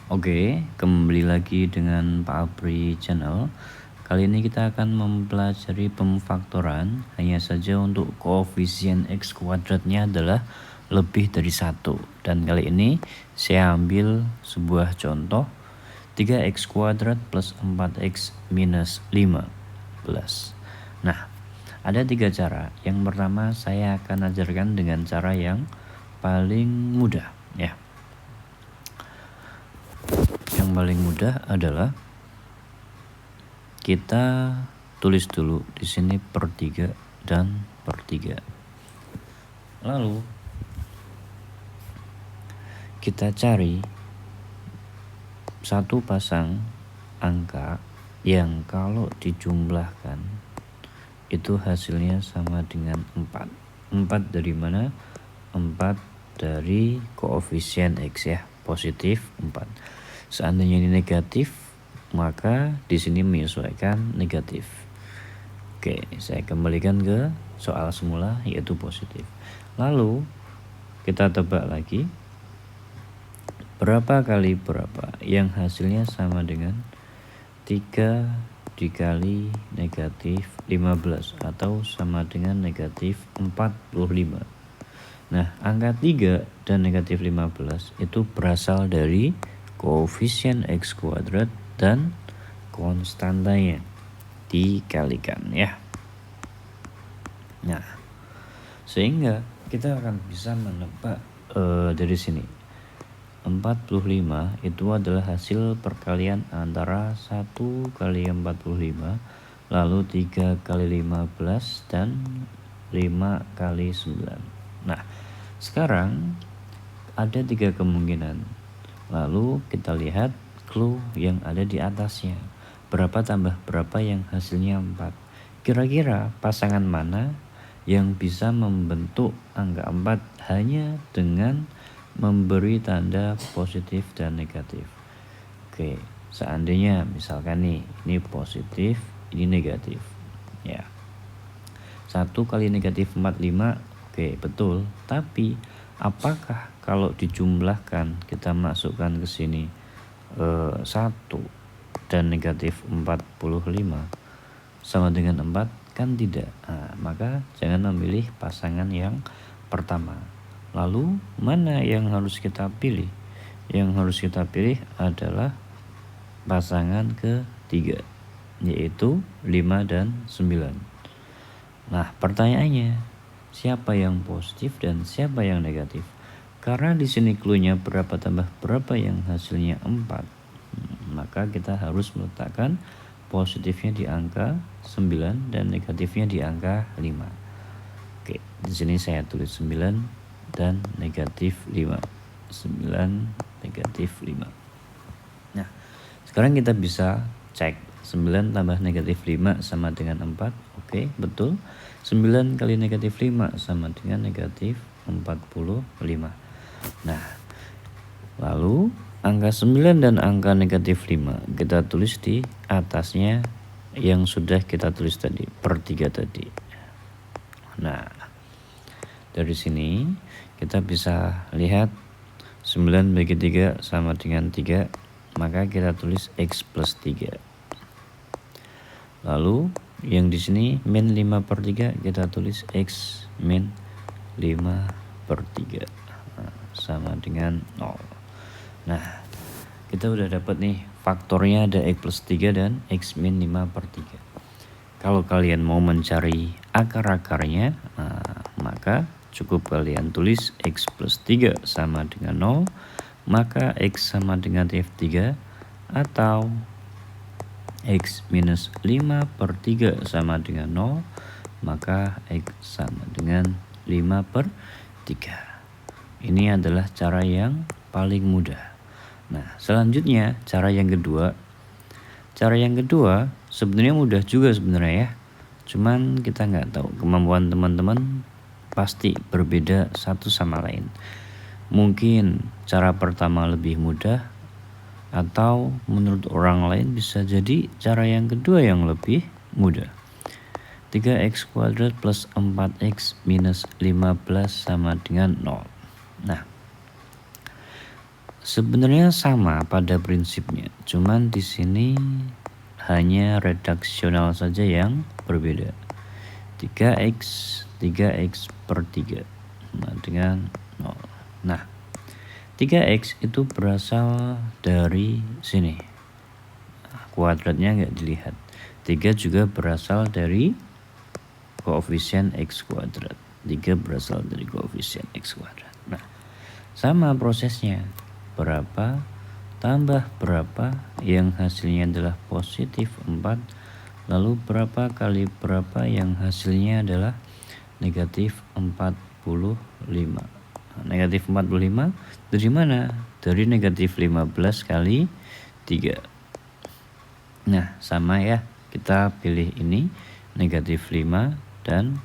Oke, kembali lagi dengan Pak Abri Channel. Kali ini kita akan mempelajari pemfaktoran. Hanya saja untuk koefisien X kuadratnya adalah lebih dari 1. Dan kali ini saya ambil sebuah contoh 3x kuadrat plus 4x minus 15. Nah, ada 3 cara. Yang pertama saya akan ajarkan dengan cara yang paling mudah ya. Yang paling mudah adalah kita tulis dulu di sini per 3 dan per 3. Lalu kita cari satu pasang angka yang kalau dijumlahkan itu hasilnya sama dengan 4. 4 dari mana? 4 dari koefisien X ya, positif 4. Seandainya ini negatif, maka di sini menyesuaikan negatif. Oke, saya kembalikan ke soal semula yaitu positif. Lalu kita tebak lagi berapa kali berapa yang hasilnya sama dengan 3 dikali negatif 15 atau sama dengan negatif 45. Nah, angka 3 dan negatif 15 itu berasal dari koefisien X kuadrat dan konstantanya dikalikan ya. Nah, sehingga kita akan bisa menebak dari sini 45 itu adalah hasil perkalian antara 1 kali 45 lalu 3 kali 15 dan 5 kali 9. Nah, sekarang ada 3 kemungkinan. Lalu kita lihat clue yang ada di atasnya. Berapa tambah berapa yang hasilnya 4. Kira-kira pasangan mana yang bisa membentuk angka 4 hanya dengan memberi tanda positif dan negatif. Oke, seandainya misalkan nih, ini positif, ini negatif. Ya. 1 kali negatif 45, oke betul. Tapi apakah kalau dijumlahkan kita masukkan ke sini 1 dan negatif 45 sama dengan 4? Kan tidak. Nah, maka jangan memilih pasangan yang pertama. Lalu mana yang harus kita pilih? Yang harus kita pilih adalah pasangan ketiga, yaitu 5 dan 9. Nah, pertanyaannya, siapa yang positif dan siapa yang negatif? Karena di sini clue-nya berapa tambah berapa yang hasilnya 4. Maka kita harus meletakkan positifnya di angka 9 dan negatifnya di angka 5. Oke, di sini saya tulis 9 dan negatif 5. 9 negatif 5. Nah, sekarang kita bisa cek 9 tambah negatif 5 sama dengan 4. Oke, betul. 9 kali negatif 5 sama dengan negatif 45. Nah, lalu angka 9 dan angka negatif 5 kita tulis di atasnya yang sudah kita tulis tadi, per 3 tadi. Nah, dari sini kita bisa lihat 9 bagi 3 sama dengan 3, maka kita tulis X plus 3. Lalu yang di sini min 5 per 3 kita tulis X min 5 per 3 sama dengan 0. Nah, kita udah dapat nih faktornya ada X plus 3 dan X min 5 per 3. Kalau kalian mau mencari akar-akarnya, maka cukup kalian tulis X plus 3 sama dengan 0, maka X sama dengan negatif 3, atau X minus 5 per 3 sama dengan 0, maka X sama dengan 5 per 3. Ini adalah cara yang paling mudah. Nah, selanjutnya cara yang kedua. Cara yang kedua sebenarnya mudah juga sebenarnya ya. Cuman kita nggak tahu, kemampuan teman-teman pasti berbeda satu sama lain. Mungkin cara pertama lebih mudah, atau menurut orang lain bisa jadi cara yang kedua yang lebih mudah. 3x kuadrat plus 4x minus 15 sama dengan 0. Nah, Sebenarnya sama pada prinsipnya, cuman di sini hanya redaksional saja yang berbeda. 3x per 3 sama dengan 0. Nah, 3x itu berasal dari sini. Kuadratnya nggak dilihat. 3 juga berasal dari koefisien x kuadrat. 3 berasal dari koefisien x kuadrat. Nah, sama prosesnya. Berapa tambah berapa yang hasilnya adalah positif 4, lalu berapa kali berapa yang hasilnya adalah negatif 45. Nah, negatif 45 dari mana? Dari negatif 15 kali 3. Nah, sama ya, kita pilih ini negatif 5 dan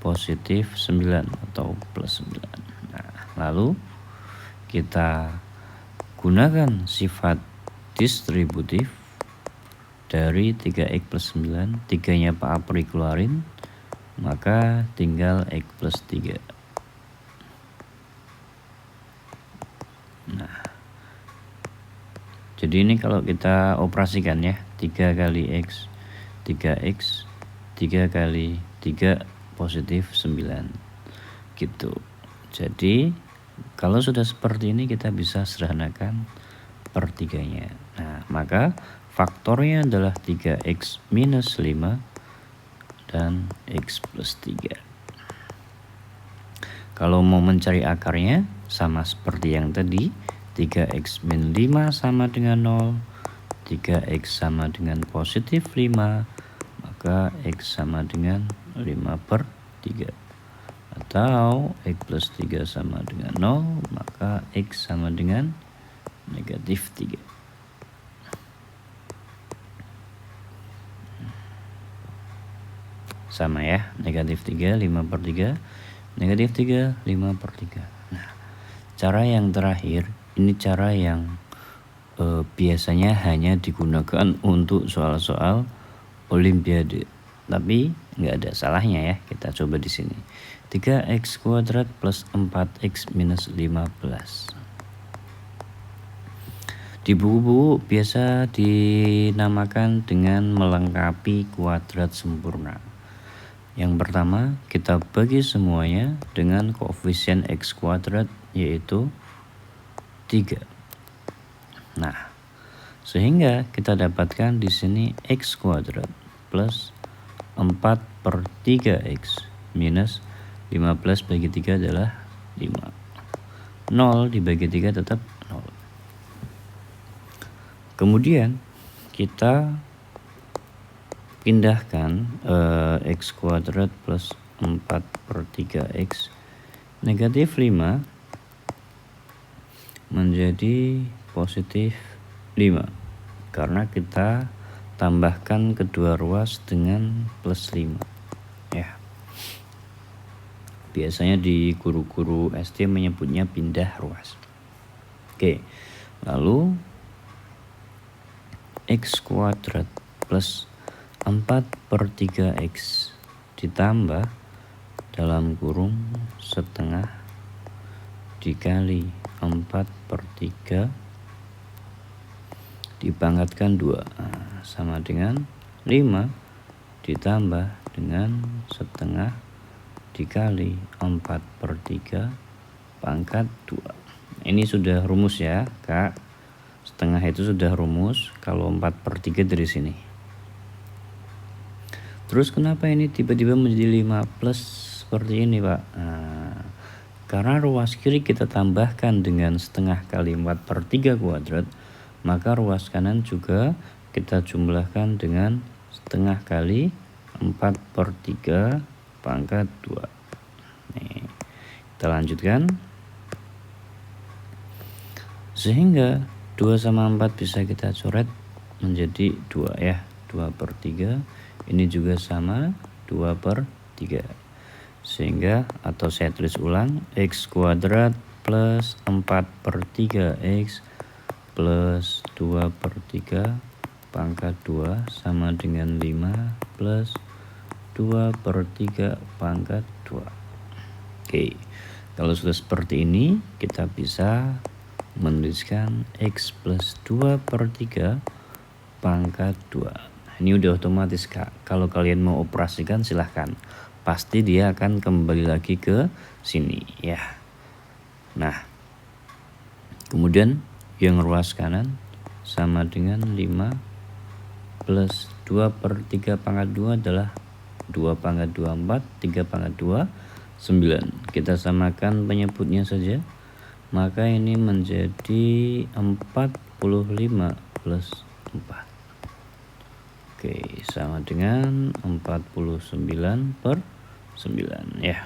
positif 9 atau plus 9. Nah, lalu kita gunakan sifat distributif dari 3x plus 9, 3-nya Pak Apri keluarin, maka tinggal x plus 3. Nah, jadi ini kalau kita operasikan ya, 3 kali x, 3x, 3 kali 3 positif 9 gitu. Jadi kalau sudah seperti ini kita bisa sederhanakan per 3-nya. Nah, maka faktornya adalah 3x minus 5 dan x plus 3. Kalau mau mencari akarnya sama seperti yang tadi, 3x min 5 sama dengan 0, 3x sama dengan positif 5, maka x sama dengan 5 per 3. Atau x plus 3 sama dengan 0, maka x sama dengan negatif 3. Sama ya, negatif 3, 5 per 3, negatif 3, 5 per 3. Nah, cara yang terakhir, ini cara yang biasanya hanya digunakan untuk soal-soal olimpiade. Tapi nggak ada salahnya ya, kita coba di sini. 3x kuadrat plus 4x minus 15. Di buku-buku biasa dinamakan dengan melengkapi kuadrat sempurna. Yang pertama, kita bagi semuanya dengan koefisien x kuadrat yaitu 3. Nah, sehingga kita dapatkan di sini x kuadrat plus 4 per 3x minus 15 bagi 3 adalah 5. 0 dibagi 3 tetap 0. Kemudian kita pindahkan x kuadrat plus 4 per 3x negatif 5 menjadi positif 5 karena kita tambahkan kedua ruas dengan plus 5 ya. Biasanya di guru-guru SD menyebutnya pindah ruas. Oke, lalu x kuadrat plus 4 per 3x ditambah dalam kurung setengah dikali 4 per 3 dipangkatkan 2 sama dengan 5 ditambah dengan setengah dikali 4 per 3 pangkat 2. Ini sudah rumus ya Kak, setengah itu sudah rumus kalau 4 per 3 dari sini. Terus kenapa ini tiba-tiba menjadi 5 plus seperti ini Pak? Nah, karena ruas kiri kita tambahkan dengan setengah kali 4 per 3 kuadrat, maka ruas kanan juga kita jumlahkan dengan setengah kali 4 per 3 pangkat 2. Nih, kita lanjutkan. Sehingga 2 sama 4 bisa kita coret menjadi 2 ya. 2 per 3. Ini juga sama 2 per 3. Sehingga atau saya tulis ulang, x kuadrat plus 4 per 3x plus 2 per 3 pangkat 2 sama dengan 5 plus 2 per 3 pangkat 2. Oke, kalau sudah seperti ini kita bisa menuliskan X plus 2 per 3 pangkat 2. Ini udah otomatis Kak. Kalau kalian mau operasikan silahkan. Pasti dia akan kembali lagi ke sini ya. Nah, kemudian yang ruas kanan sama dengan 5 plus 2 per 3 pangkat 2 adalah 2 pangkat 2 4, 3 pangkat 2 9. Kita samakan penyebutnya saja. Maka ini menjadi 45 plus 4. Oke, sama dengan 49 per 9 ya.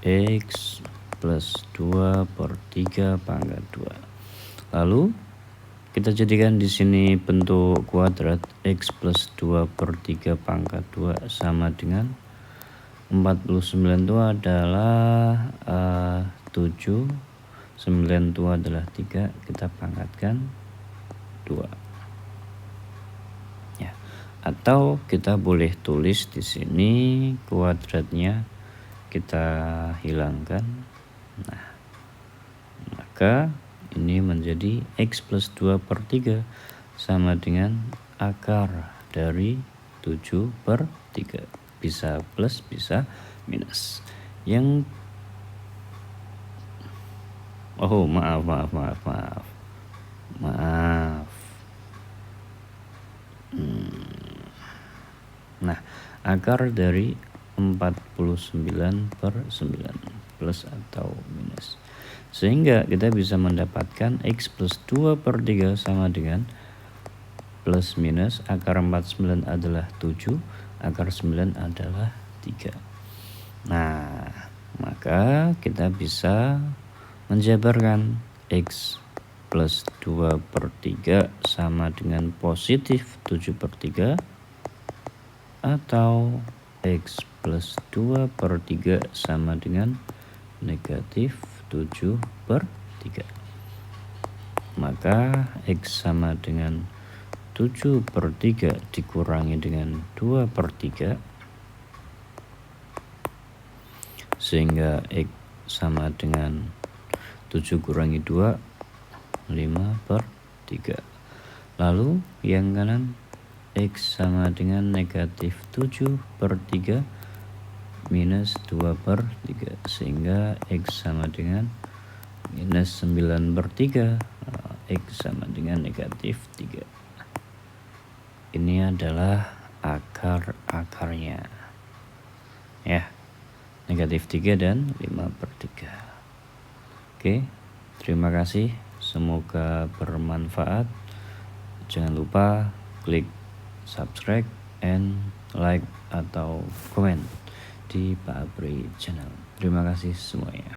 X plus 2 per 3 pangkat 2. Lalu kita jadikan di sini bentuk kuadrat. X plus 2 per 3 pangkat 2 sama dengan 49 itu adalah 7, 9 itu adalah 3, kita pangkatkan 2 ya. Atau kita boleh tulis di sini kuadratnya kita hilangkan. Nah, maka ini menjadi X plus 2 per 3 sama dengan akar dari 7 per 3. Bisa plus, bisa minus. Maaf. Nah, akar dari 49 per 9 plus atau minus. Sehingga kita bisa mendapatkan X plus 2 per 3 sama dengan plus minus akar 49 adalah 7, akar 9 adalah 3. Nah, maka kita bisa menjabarkan X plus 2 per 3 sama dengan positif 7 per 3 atau X plus 2 per 3 sama dengan negatif 7 per 3. Maka X sama dengan 7 per 3 dikurangi dengan 2 per 3 sehingga X sama dengan 7 kurangi 2 5 per 3. Lalu yang kanan X sama dengan negatif 7 per 3 minus 2 per 3 sehingga X sama dengan minus 9 per 3. X sama dengan negatif 3. Ini adalah akar-akarnya ya, negatif 3 dan 5 per 3. Oke, terima kasih, semoga bermanfaat. Jangan lupa klik subscribe and like atau komen di Pak Apri channel. Terima kasih semuanya.